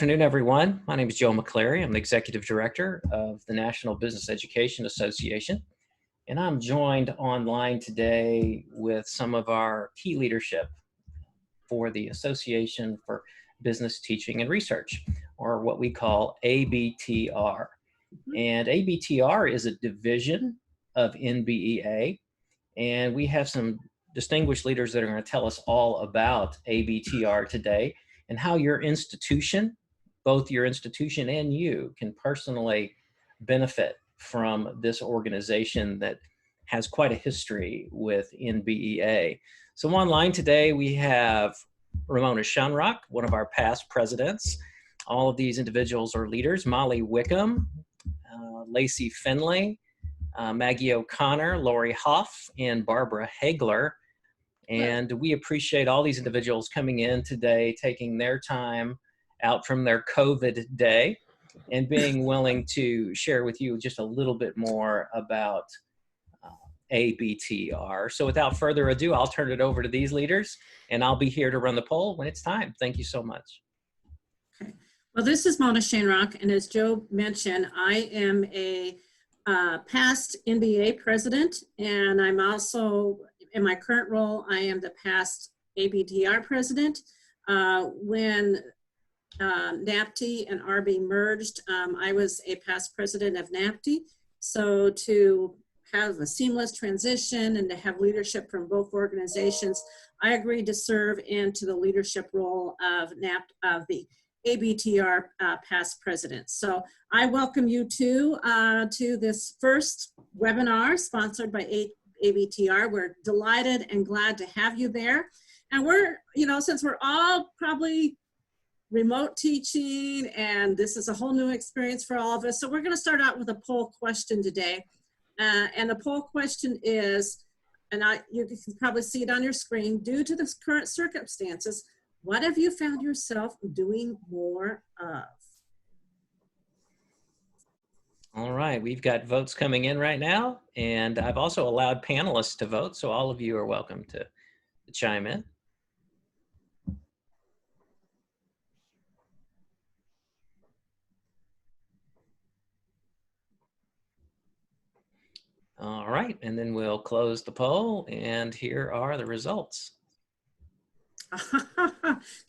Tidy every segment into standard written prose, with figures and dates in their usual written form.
Afternoon, everyone. My name is Joe McCleary. I'm the Executive Director of the National Business Education Association, and I'm joined online today with some of our key leadership for the Association for Business Teaching and Research, or what we call ABTR. And ABTR is a division of NBEA, and we have some distinguished leaders that are going to tell us all about ABTR today and how your institution, both your institution and you, can personally benefit from this organization that has quite a history with NBEA. So online today we have Ramona Shunrock, one of our past presidents. All of these individuals are leaders. Molly Wickham, Lacey Finley, Maggie OConnor, Lori Hoff, and Barbara Hagler. And we appreciate all these individuals coming in today, taking their time out from their COVID day and being willing to share with you just a little bit more about ABTR. So without further ado, I'll turn it over to these leaders, and I'll be here to run the poll when it's time. Thank you so much. Okay. Well, this is Mona Shainrock, and as Joe mentioned, I am a past NBEA president, and I'm also, in my current role, I am the past ABTR president. When NABTE and ARBE merged, I was a past president of NABTE. So to have a seamless transition and to have leadership from both organizations, I agreed to serve into the leadership role of the ABTR past president. So I welcome you to this first webinar sponsored by ABTR. We're delighted and glad to have you there. And we're, since we're all probably remote teaching and this is a whole new experience for all of us, so we're going to start out with a poll question today. And the poll question is, and you can probably see it on your screen, due to the current circumstances, what have you found yourself doing more of? All right, we've got votes coming in right now, and I've also allowed panelists to vote, so all of you are welcome to chime in. All right, and then we'll close the poll, and here are the results.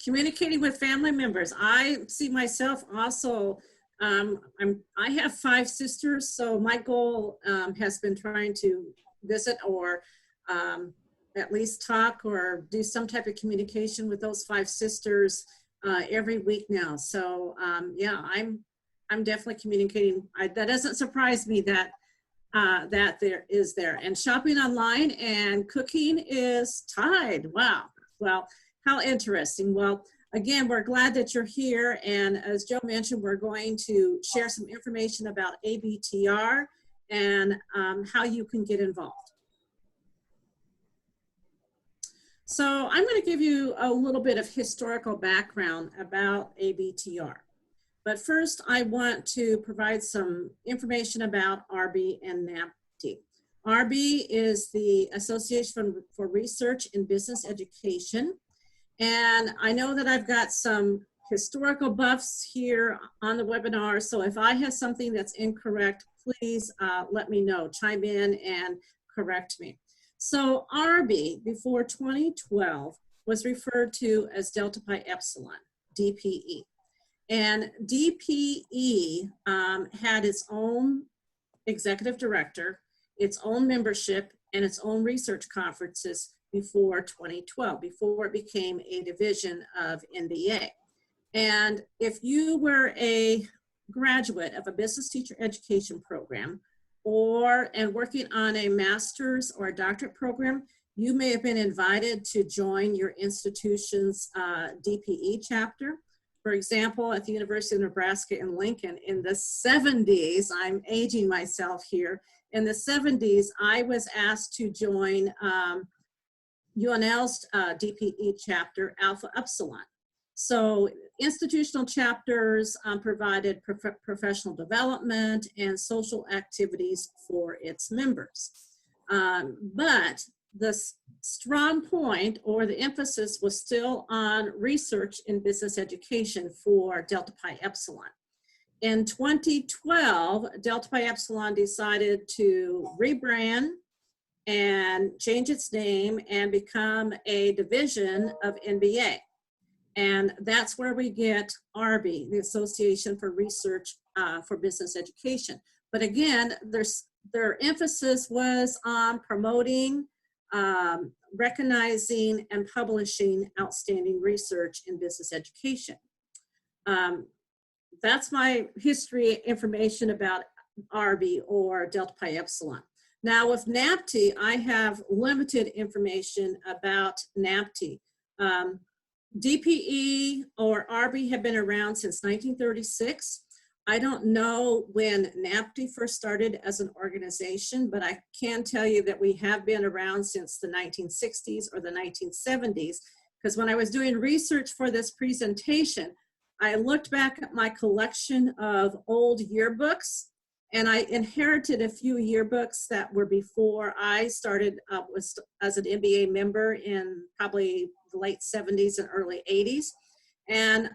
Communicating with family members. I see myself also, I have 5 sisters, so my goal has been trying to visit or at least talk or do some type of communication with those 5 sisters every week now. So yeah, I'm definitely communicating. That doesn't surprise me that that there is there. And shopping online and cooking is tied. Wow. Well, how interesting. Well, again, we're glad that you're here. And as Joe mentioned, we're going to share some information about ABTR and how you can get involved. So I'm going to give you a little bit of historical background about ABTR. But first, I want to provide some information about ARBE and NABTE. ARBE is the Association for Research in Business Education. And I know that I've got some historical buffs here on the webinar, so if I have something that's incorrect, please let me know, chime in and correct me. So ARBE, before 2012, was referred to as Delta Pi Epsilon, DPE. And DPE had its own executive director, its own membership, and its own research conferences before 2012, before it became a division of NBEA. And if you were a graduate of a business teacher education program and working on a master's or a doctorate program, you may have been invited to join your institution's DPE chapter. For example, at the University of Nebraska in Lincoln in the 70s, I'm aging myself here, in the 70s, I was asked to join UNL's DPE chapter, Alpha Epsilon. So institutional chapters provided professional development and social activities for its members. But strong point or the emphasis was still on research in business education for Delta Pi Epsilon. In 2012, Delta Pi Epsilon decided to rebrand and change its name and become a division of NBEA. And that's where we get ARBE, the Association for Research for Business Education. But again, their emphasis was on promoting, recognizing, and publishing outstanding research in business education. That's my history information about ARBE or Delta Pi Epsilon. Now with NABTE, I have limited information about NABTE. DPE or ARBE have been around since 1936. I don't know when NABTE first started as an organization, but I can tell you that we have been around since the 1960s or the 1970s, because when I was doing research for this presentation, I looked back at my collection of old yearbooks, and I inherited a few yearbooks that were before I started as an NBEA member in probably the late 70s and early 80s. And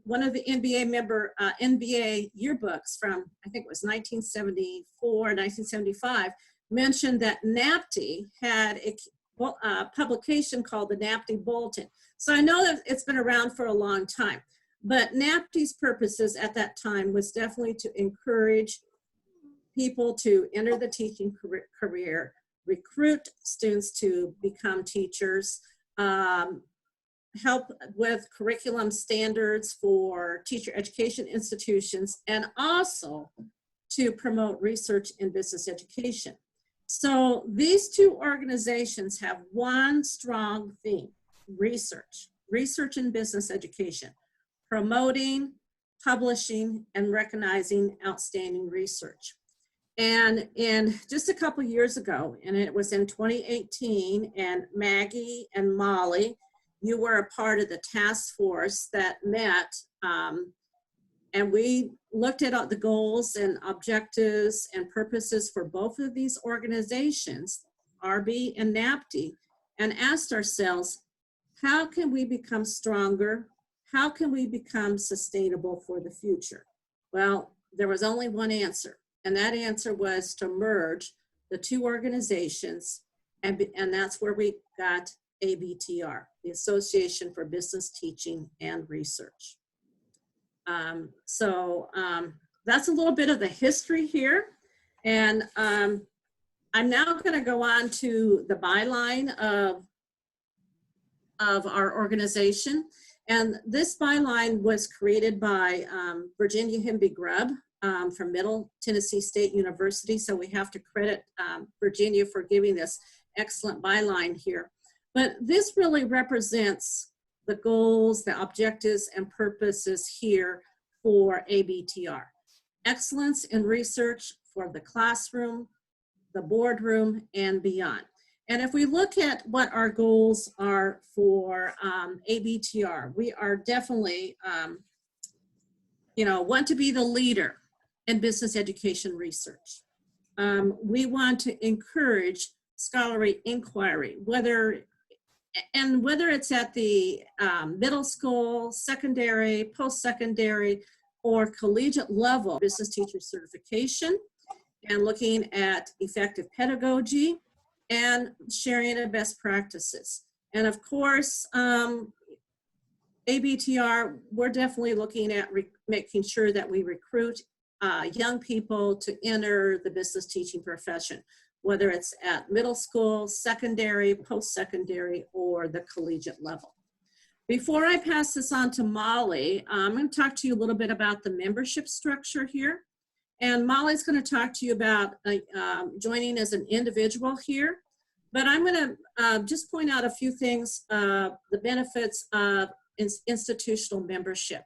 one of the NBEA yearbooks from, I think it was 1974, 1975, mentioned that NABTE had a publication called the NABTE Bulletin. So I know that it's been around for a long time, but NABTE's purposes at that time was definitely to encourage people to enter the teaching career, recruit students to become teachers, help with curriculum standards for teacher education institutions, and also to promote research in business education. So these two organizations have one strong theme: research in business education, promoting, publishing, and recognizing outstanding research. And in just a couple years ago, and it was in 2018, and Maggie and Molly, you were a part of the task force that met, and we looked at the goals and objectives and purposes for both of these organizations, ARBE and NABTE, and asked ourselves, how can we become stronger? How can we become sustainable for the future? Well, there was only one answer, and that answer was to merge the two organizations, and that's where we got ABTR, the Association for Business Teaching and Research. That's a little bit of the history here. And I'm now going to go on to the byline of our organization. And this byline was created by Virginia Himby Grubb from Middle Tennessee State University. So we have to credit Virginia for giving this excellent byline here. But this really represents the goals, the objectives, and purposes here for ABTR. Excellence in research for the classroom, the boardroom, and beyond. And if we look at what our goals are for ABTR, we are definitely, want to be the leader in business education research. We want to encourage scholarly inquiry, whether it's at the middle school, secondary, post-secondary, or collegiate level, business teacher certification, and looking at effective pedagogy and sharing of best practices. And of course, ABTR, we're definitely looking at making sure that we recruit young people to enter the business teaching profession, whether it's at middle school, secondary, post-secondary, or the collegiate level. Before I pass this on to Molly, I'm going to talk to you a little bit about the membership structure here. And Molly's going to talk to you about joining as an individual here. But I'm going to just point out a few things, the benefits of institutional membership.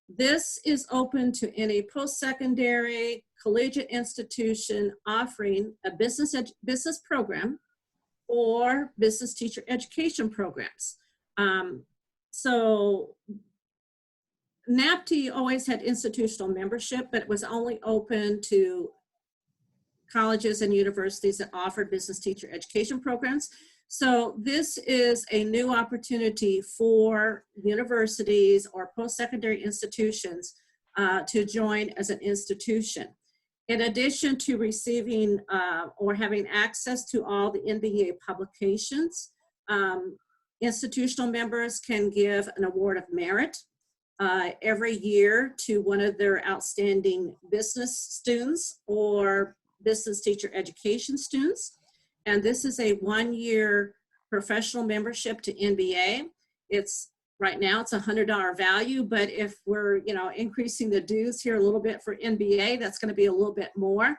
This is open to any post-secondary collegiate institution offering a business program or business teacher education programs. So NABTE always had institutional membership, but it was only open to colleges and universities that offered business teacher education programs. So this is a new opportunity for universities or post-secondary institutions to join as an institution. In addition to receiving or having access to all the NBEA publications, institutional members can give an award of merit every year to one of their outstanding business students or business teacher education students. And this is a one-year professional membership to NBEA. It's right now it's $100 value, but if we're increasing the dues here a little bit for NBEA, that's going to be a little bit more.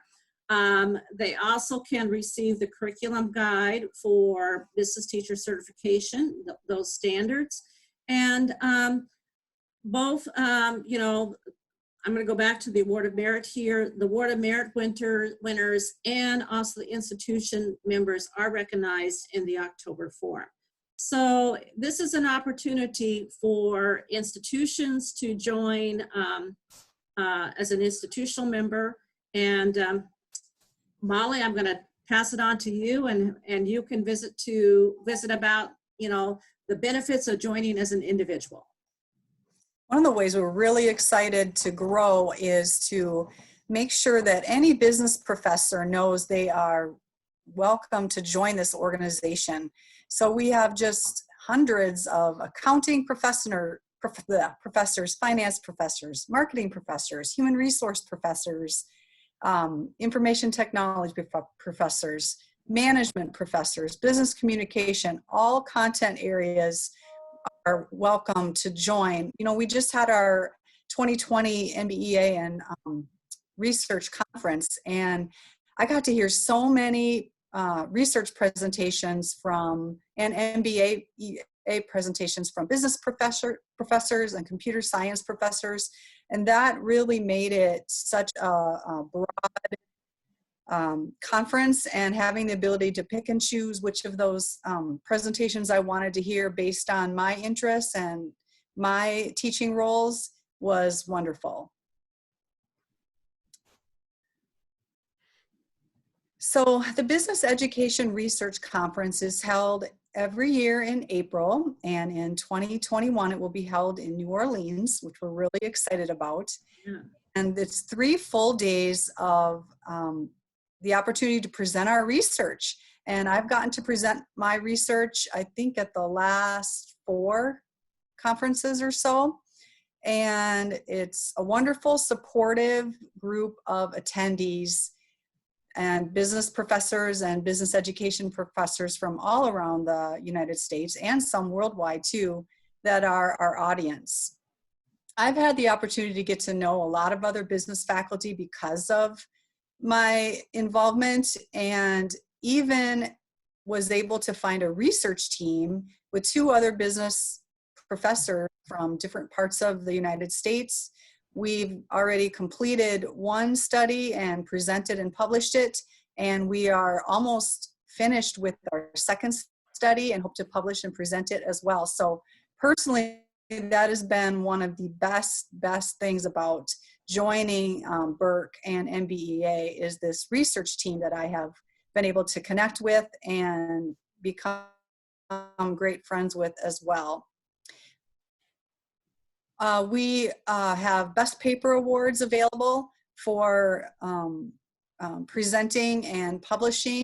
They also can receive the curriculum guide for business teacher certification, those standards, and both I'm going to go back to the award of merit here. The award of merit winners and also the institution members are recognized in the October forum. So this is an opportunity for institutions to join as an institutional member. And Molly, I'm going to pass it on to you, and you can visit about the benefits of joining as an individual. One of the ways we're really excited to grow is to make sure that any business professor knows they are welcome to join this organization. So we have just hundreds of accounting professors, finance professors, marketing professors, human resource professors, information technology professors, management professors, business communication, all content areas are welcome to join. We just had our 2020 NBEA and research conference, and I got to hear so many research presentations and NBEA presentations from business professors and computer science professors, and that really made it such a broad conference, and having the ability to pick and choose which of those presentations I wanted to hear based on my interests and my teaching roles was wonderful. So the Business Education Research Conference is held every year in April, and in 2021 it will be held in New Orleans, which we're really excited about. Yeah. And it's 3 full days of the opportunity to present our research. And I've gotten to present my research, I think, at the last 4 conferences or so. And it's a wonderful, supportive group of attendees and business professors and business education professors from all around the United States and some worldwide too, that are our audience. I've had the opportunity to get to know a lot of other business faculty because of my involvement, and even was able to find a research team with 2 other business professors from different parts of the United States. We've already completed 1 study and presented and published it, and we are almost finished with our 2nd study and hope to publish and present it as well. So personally, that has been one of the best things about joining Burke and NBEA is this research team that I have been able to connect with and become great friends with as well. We have Best Paper Awards available for presenting and publishing.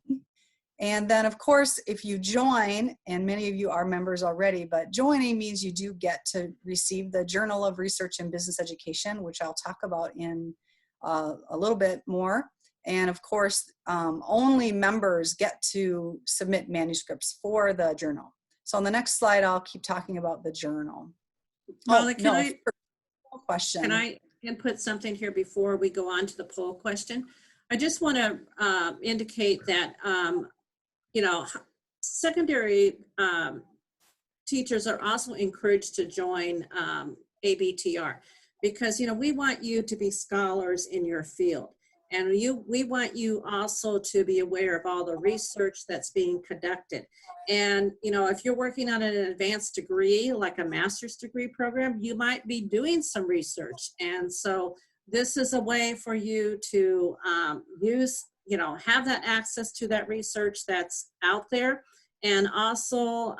And then, of course, if you join, and many of you are members already, but joining means you do get to receive the Journal of Research and Business Education, which I'll talk about in a little bit more. And of course, only members get to submit manuscripts for the journal. So on the next slide, I'll keep talking about the journal. Molly, can I input something here before we go on to the poll question? I just want to indicate that secondary teachers are also encouraged to join ABTR because, we want you to be scholars in your field. And we want you also to be aware of all the research that's being conducted. And, if you're working on an advanced degree, like a master's degree program, you might be doing some research. And so this is a way for you to have that access to that research that's out there. and also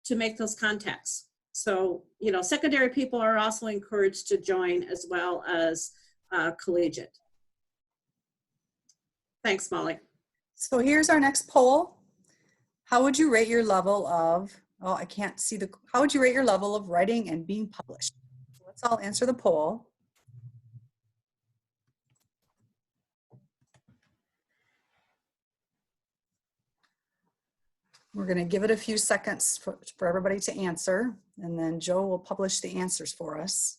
to make those contacts. So, you know, secondary people are also encouraged to join as well as collegiate. Thanks, Molly. So here's our next poll. How would you rate your level of, oh, I can't see the, how would you rate your level of writing and being published? So let's all answer the poll. We're going to give it a few seconds for everybody to answer, and then Joe will publish the answers for us.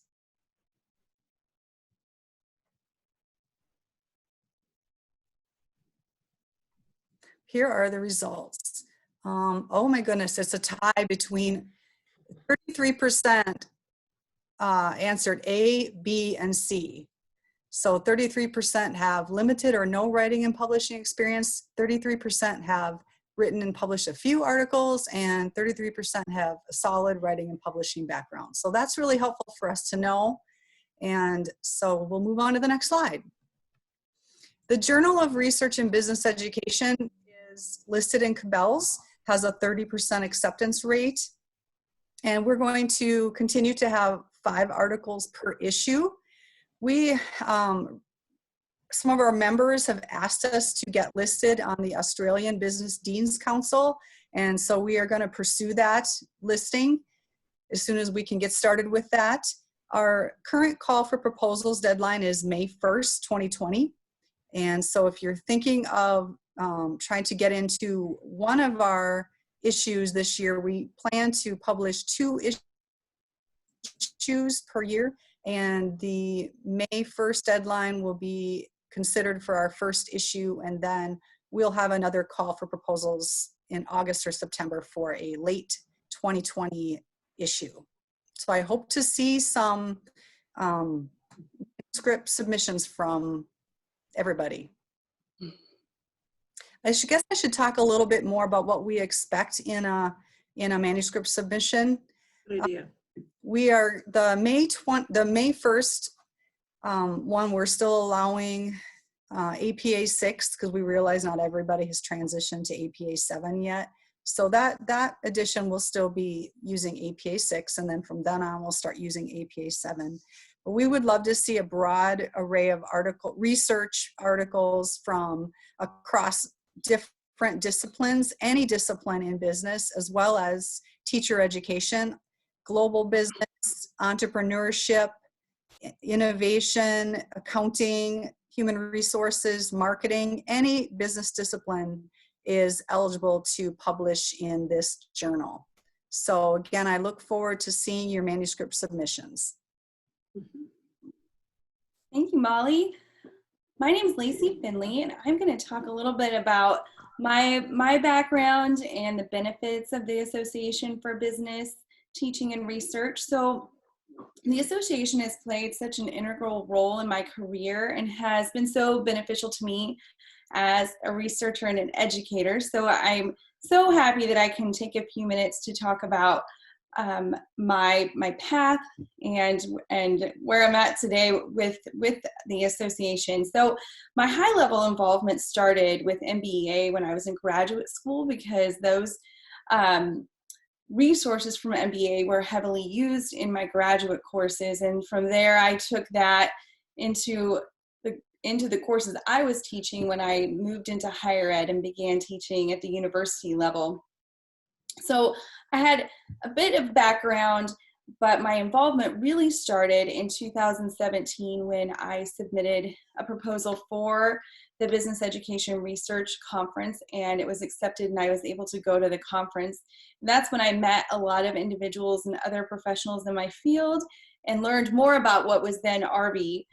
Here are the results. Oh my goodness, it's a tie between 33% answered A, B, and C. So 33% have limited or no writing and publishing experience, 33% have written and published a few articles, and 33% have a solid writing and publishing background. So that's really helpful for us to know. And so we'll move on to the next slide. The Journal of Research in Business Education is listed in Cabell's, has a 30% acceptance rate. And we're going to continue to have 5 articles per issue. We, some of our members have asked us to get listed on the Australian Business Deans Council. And so we are going to pursue that listing as soon as we can get started with that. Our current call for proposals deadline is May 1st, 2020. And so if you're thinking of trying to get into one of our issues this year, we plan to publish 2 issues per year. And the May 1st deadline will be considered for our first issue, and then we'll have another call for proposals in August or September for a late 2020 issue. So I hope to see some script submissions from everybody. I guess I should talk a little bit more about what we expect in a manuscript submission. Good idea. We are the May 1st one, we're still allowing APA 6 because we realize not everybody has transitioned to APA 7 yet. So that edition will still be using APA 6, and then from then on we'll start using APA 7. But we would love to see a broad array of research articles from across different disciplines, any discipline in business, as well as teacher education, global business, entrepreneurship, innovation, accounting, human resources, marketing. Any business discipline is eligible to publish in this journal. So again, I look forward to seeing your manuscript submissions. Thank you, Molly. My name is Lacey Finley, and I'm going to talk a little bit about my background and the benefits of the Association for Business Teaching and Research. So the association has played such an integral role in my career and has been so beneficial to me as a researcher and an educator. So I'm so happy that I can take a few minutes to talk about my path and where I'm at today with the association. So my high level involvement started with NBEA when I was in graduate school, because those resources from NBEA were heavily used in my graduate courses, and from there I took that into the courses I was teaching when I moved into higher ed and began teaching at the university level. So I had a bit of background, but my involvement really started in 2017 when I submitted a proposal for the Business Education Research Conference, and it was accepted, and I was able to go to the conference. And that's when I met a lot of individuals and other professionals in my field and learned more about what was then ARBE.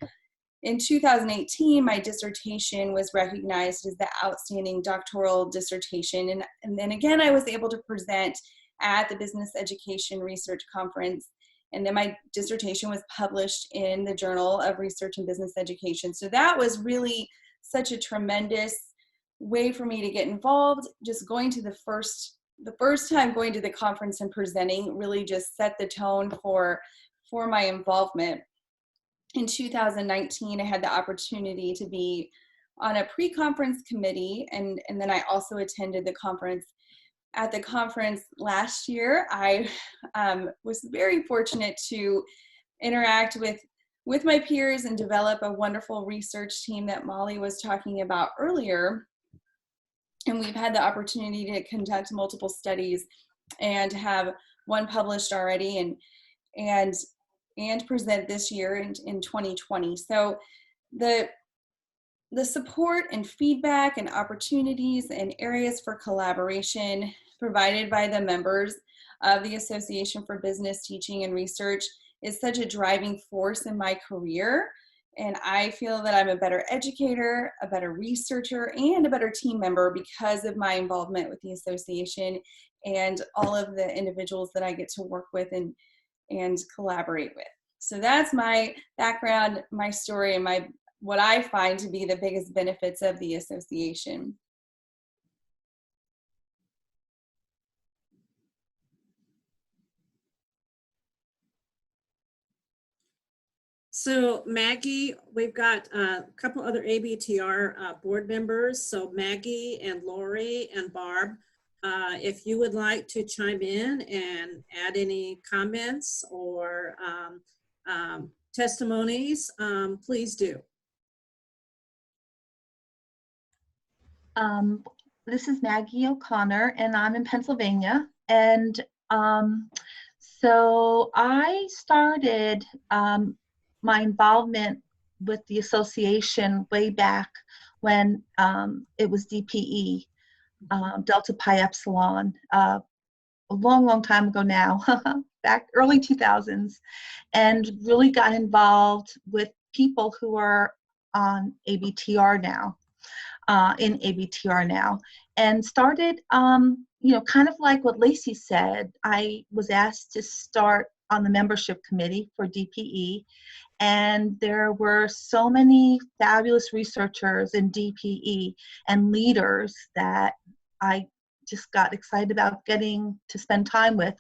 In 2018, my dissertation was recognized as the outstanding doctoral dissertation, and then again I was able to present at the Business Education Research Conference, and then my dissertation was published in the Journal of Research and Business Education. So that was really such a tremendous way for me to get involved. Just going to the first time going to the conference and presenting really just set the tone for my involvement. In 2019, I had the opportunity to be on a pre-conference committee, and then I also attended the conference at the conference last year, I was very fortunate to interact with my peers and develop a wonderful research team that Molly was talking about earlier. And we've had the opportunity to conduct multiple studies and have one published already and present this year in 2020. So the support and feedback and opportunities and areas for collaboration provided by the members of the Association for Business Teaching and Research is such a driving force in my career. And I feel that I'm a better educator, a better researcher, and a better team member because of my involvement with the association and all of the individuals that I get to work with and collaborate with. So that's my background, my story, and what I find to be the biggest benefits of the association. So Maggie, we've got a couple other ABTR board members. So Maggie and Lori and Barb, if you would like to chime in and add any comments or testimonies, please do. This is Maggie OConnor, and I'm in Pennsylvania. And so I started my involvement with the association way back when it was DPE, Delta Pi Epsilon, a long time ago now, back early 2000s, and really got involved with people who are on ABTR now. In ABTR now, and started, you know, kind of like what Lacey said. I was asked to start on the membership committee for DPE, and there were so many fabulous researchers in DPE and leaders that I just got excited about getting to spend time with.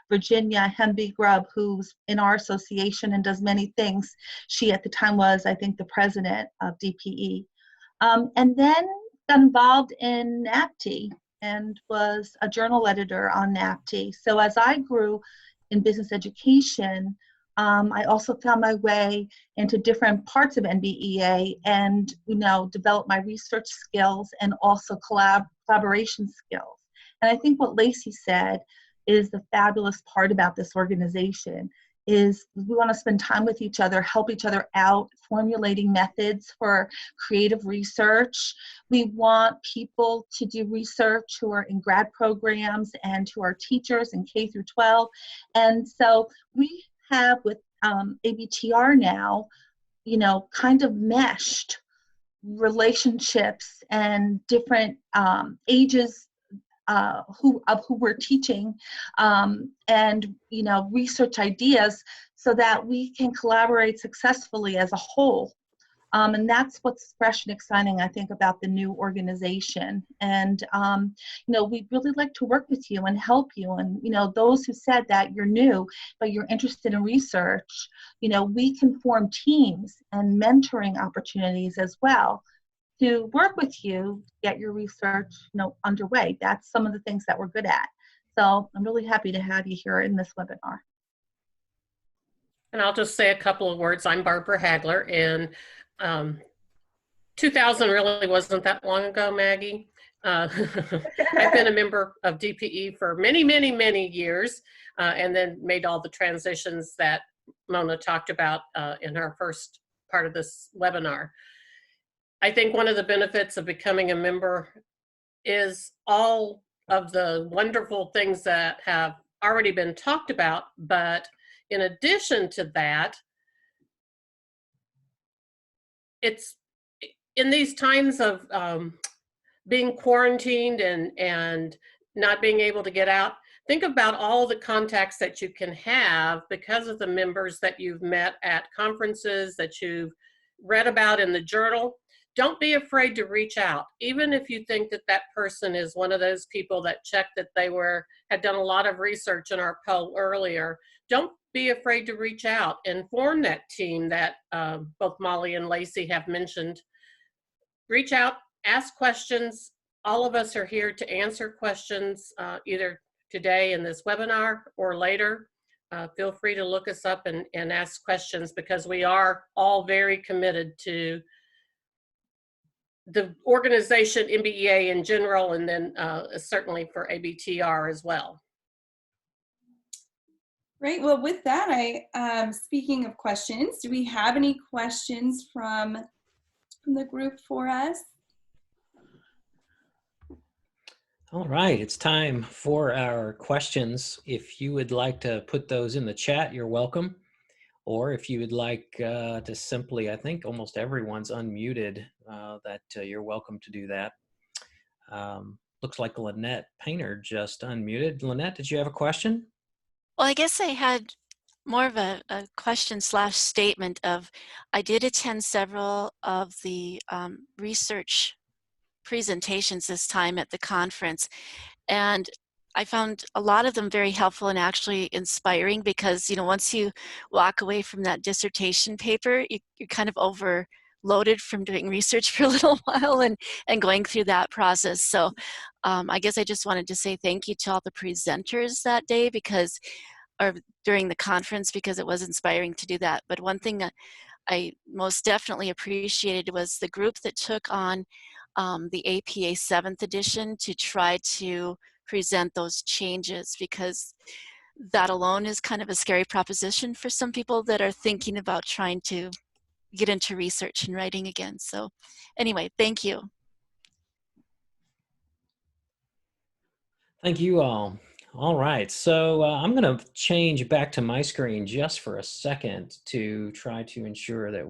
Virginia Hemby Grubb, who's in our association and does many things. She at the time was, I think, the president of DPE. And then got involved in NABTE and was a journal editor on NABTE. So as I grew in business education, I also found my way into different parts of NBEA and, you know, developed my research skills and also collaboration skills. And I think what Lacey said is the fabulous part about this organization is we want to spend time with each other, help each other out, formulating methods for creative research. We want people to do research who are in grad programs and who are teachers in K through 12. And so we have with ABTR now, you know, kind of meshed relationships and different ages who we're teaching, and, you know, research ideas so that we can collaborate successfully as a whole. And that's what's fresh and exciting, I think, about the new organization. And, you know, we'd really like to work with you and help you. And, you know, those who said that you're new, but you're interested in research, you know, we can form teams and mentoring opportunities as well to work with you, get your research, you know, underway. That's some of the things that we're good at. So I'm really happy to have you here in this webinar. And I'll just say a couple of words. I'm Barbara Hagler, and 2000 really wasn't that long ago, Maggie. I've been a member of DPE for many, many, many years, and then made all the transitions that Mona talked about in her first part of this webinar. I think one of the benefits of becoming a member is all of the wonderful things that have already been talked about, but in addition to that, it's in these times of being quarantined and not being able to get out, think about all the contacts that you can have because of the members that you've met at conferences, that you've read about in the journal. Don't be afraid to reach out, even if you think that that person is one of those people that checked that they had done a lot of research in our poll earlier. Don't be afraid to reach out and form that team that both Molly and Lacey have mentioned. Reach out, ask questions. all of us are here to answer questions either today in this webinar or later. Feel free to look us up and ask questions, because we are all very committed to the organization NBEA in general, and then certainly for ABTR as well. Great. Well, with that, speaking of questions, do we have any questions from the group for us? All right, it's time for our questions. If you would like to put those in the chat, you're welcome. Or if you would like to simply, I think almost everyone's unmuted, you're welcome to do that. Looks like Lynette Painter just unmuted. Lynette, did you have a question? Well, I guess I had more of a question / statement of, I did attend several of the research presentations this time at the conference, and I found a lot of them very helpful and actually inspiring, because, you know, once you walk away from that dissertation paper, you're kind of overloaded from doing research for a little while and going through that process. So I guess I just wanted to say thank you to all the presenters that day, or during the conference, because it was inspiring to do that. But one thing I most definitely appreciated was the group that took on the APA 7th edition to try to present those changes, because that alone is kind of a scary proposition for some people that are thinking about trying to get into research and writing again. So anyway, thank you. Thank you all. All right, so I'm going to change back to my screen just for a second to try to ensure that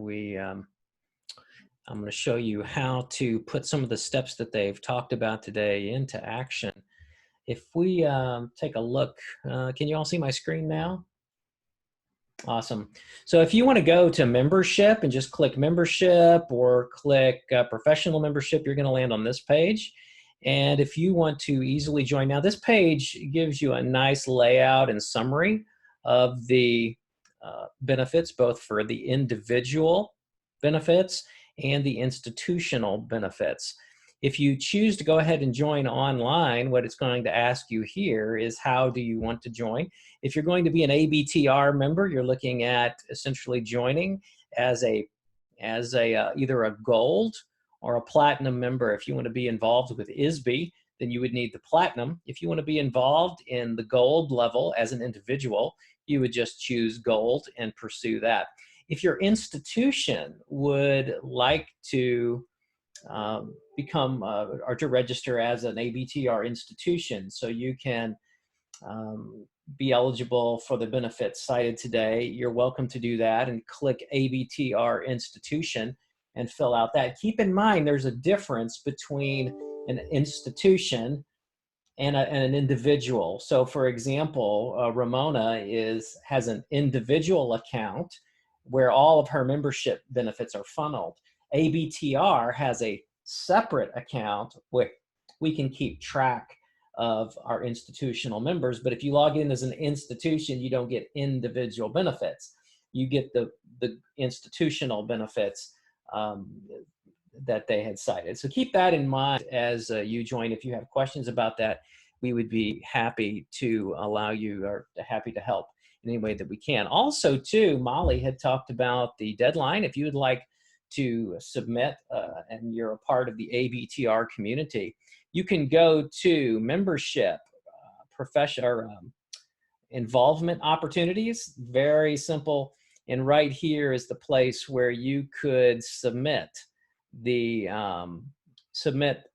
I'm going to show you how to put some of the steps that they've talked about today into action. If we take a look, can you all see my screen now? Awesome. So if you want to go to membership and just click membership or click professional membership, you're going to land on this page. And if you want to easily join, now this page gives you a nice layout and summary of the benefits, both for the individual benefits and the institutional benefits. If you choose to go ahead and join online, what it's going to ask you here is, how do you want to join? If you're going to be an ABTR member, you're looking at essentially joining as either a gold or a platinum member. If you want to be involved with ISBE, then you would need the platinum. If you want to be involved in the gold level as an individual, you would just choose gold and pursue that. If your institution would like to become or to register as an ABTR institution, so you can be eligible for the benefits cited today, you're welcome to do that and click ABTR institution and fill out that. Keep in mind, there's a difference between an institution and an individual. So for example, Ramona has an individual account where all of her membership benefits are funneled. ABTR has a separate account where we can keep track of our institutional members, but if you log in as an institution, you don't get individual benefits. You get the institutional benefits that they had cited. So keep that in mind as you join. If you have questions about that, we would be happy to allow you, or happy to help in any way that we can. Also, too, Molly had talked about the deadline. If you would like to submit and you're a part of the ABTR community, you can go to membership, involvement opportunities. Very simple. And right here is the place where you could submit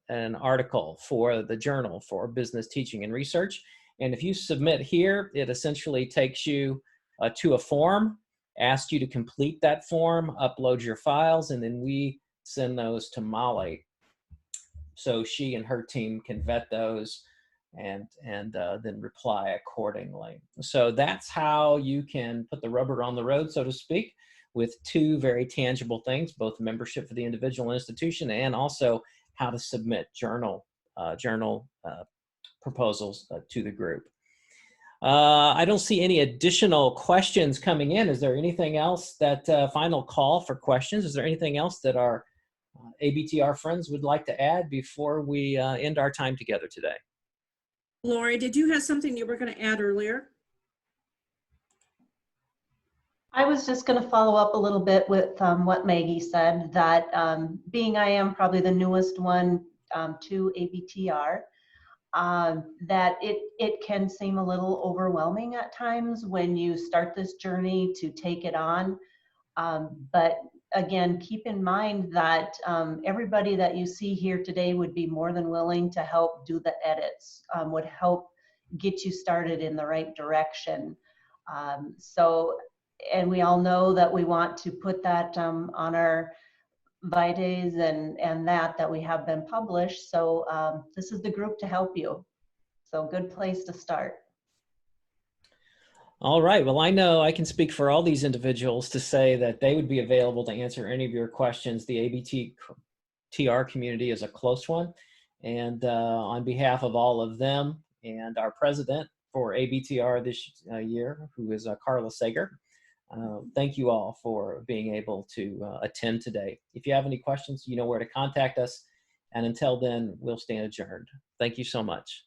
an article for the Journal for Business Teaching and Research. And if you submit here, it essentially takes you to a form, asks you to complete that form, upload your files, and then we send those to Molly, so she and her team can vet those and then reply accordingly. So that's how you can put the rubber on the road, so to speak, with two very tangible things, both membership for the individual institution and also how to submit journal proposals to the group. I don't see any additional questions coming in. Is there anything else final call for questions? Is there anything else that our ABTR friends would like to add before we end our time together today? Lori, did you have something you were going to add earlier? I was just going to follow up a little bit with what Maggie said, that being I am probably the newest one to ABTR, that it can seem a little overwhelming at times when you start this journey to take it on. But again, keep in mind that everybody that you see here today would be more than willing to help do the edits, would help get you started in the right direction. And we all know that we want to put that on our Vides and that we have been published. So this is the group to help you. So good place to start. All right. Well, I know I can speak for all these individuals to say that they would be available to answer any of your questions. The ABTR community is a close one. And on behalf of all of them and our president for ABTR this year, who is Carla Sager, thank you all for being able to attend today. If you have any questions, you know where to contact us. And until then, we'll stand adjourned. Thank you so much.